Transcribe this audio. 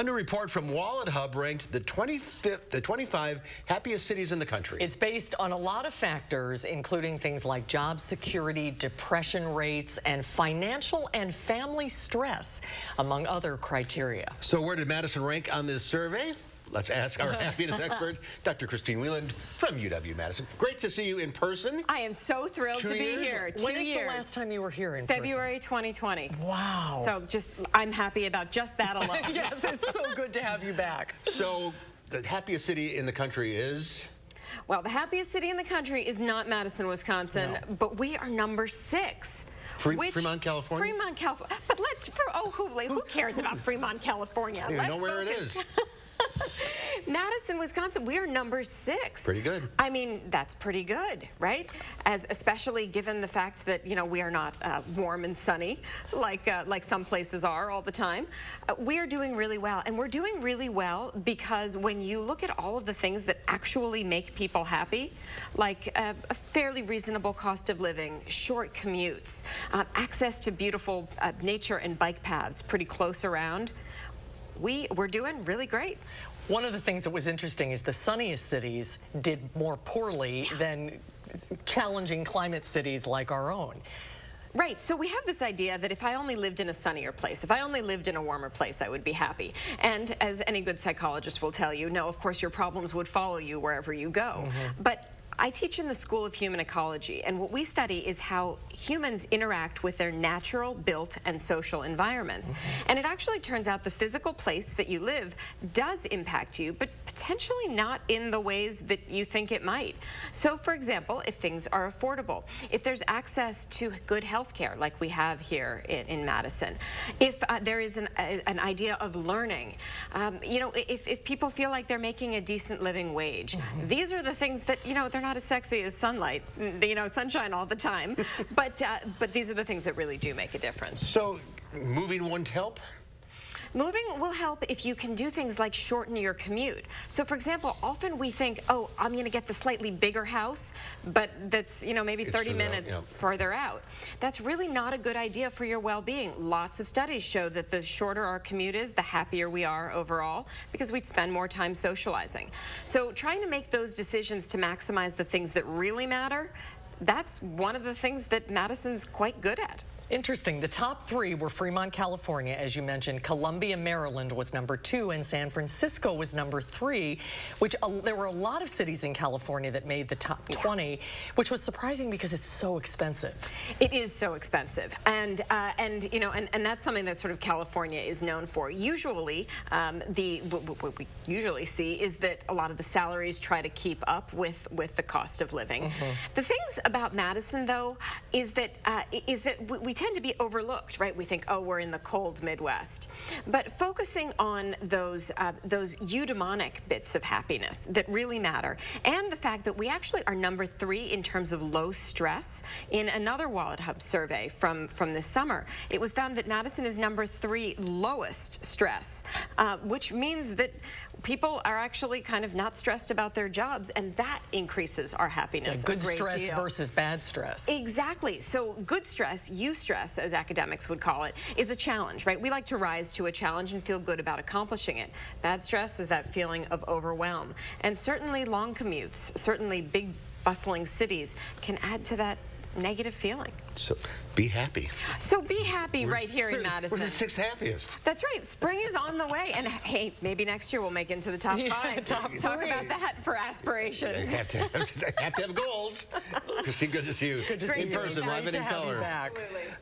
A new report from WalletHub ranked the 25 happiest cities in the country. It's based on a lot of factors, including things like job security, depression rates, and financial and family stress, among other criteria. So where did Madison rank on this survey? Let's ask our happiness expert, Dr. Christine Whelan from UW-Madison. Great to see you in person. I am so thrilled to be here. 2 years. When is the last time you were here in February 2020. Wow. So I'm happy about just that alone. Yes, it's so good to have you back. So the happiest city in the country is? Well, the happiest city in the country is not Madison, Wisconsin, but we are number 6. Fremont, California? Fremont, California. But who cares about Fremont, California? I don't even know where it is. Madison, Wisconsin, we are number 6. Pretty good. I mean, that's pretty good, right? Especially given the fact that, you know, we are not warm and sunny like some places are all the time. We are doing really well, and we're doing really well because when you look at all of the things that actually make people happy, like a fairly reasonable cost of living, short commutes, access to beautiful nature and bike paths pretty close around, we're doing really great. One of the things that was interesting is the sunniest cities did more poorly than challenging climate cities like our own. Right, so we have this idea that if I only lived in a sunnier place, if I only lived in a warmer place, I would be happy. And as any good psychologist will tell you, no, of course your problems would follow you wherever you go. But I teach in the School of Human Ecology, and what we study is how humans interact with their natural, built, and social environments. And it actually turns out the physical place that you live does impact you, but potentially not in the ways that you think it might. So, for example, if things are affordable, if there's access to good health care like we have here in Madison, if there is an idea of learning, you know, if people feel like they're making a decent living wage, these are the things that, you know, they're not as sexy as sunlight, you know, sunshine all the time, but these are the things that really do make a difference. So moving won't help? Moving will help if you can do things like shorten your commute. So, for example, often we think, oh, I'm going to get the slightly bigger house, but that's, you know, maybe 30 minutes further out. That's really not a good idea for your well-being. Lots of studies show that the shorter our commute is, the happier we are overall, because we spend more time socializing. So trying to make those decisions to maximize the things that really matter, that's one of the things that Madison's quite good at. Interesting. The top 3 were Fremont, California, as you mentioned. Columbia, Maryland was number 2, and San Francisco was number 3, which there were a lot of cities in California that made the top 20, which was surprising because it's so expensive. It is so expensive, and you know, and that's something that sort of California is known for. Usually, what we usually see is that a lot of the salaries try to keep up with the cost of living. The things about Madison, though, is that we tend to be overlooked, right? We think, oh, we're in the cold Midwest. But focusing on those eudaimonic bits of happiness that really matter, and the fact that we actually are number 3 in terms of low stress in another WalletHub survey from this summer, it was found that Madison is number 3 lowest stress, which means that people are actually kind of not stressed about their jobs, and that increases our happiness a great deal. Good stress versus bad stress. Exactly. So good stress, eustress, as academics would call it, is a challenge, right? We like to rise to a challenge and feel good about accomplishing it. Bad stress is that feeling of overwhelm. And certainly long commutes, certainly big bustling cities can add to that negative feeling. So be happy. So be happy right here in Madison. We're the 6th happiest. That's right. Spring is on the way. And hey, maybe next year we'll make it into the top 5. Top Talk about that for aspirations. You have to have goals. Christine, good to see you. Good to see you. In person, live and in color. Back. Absolutely.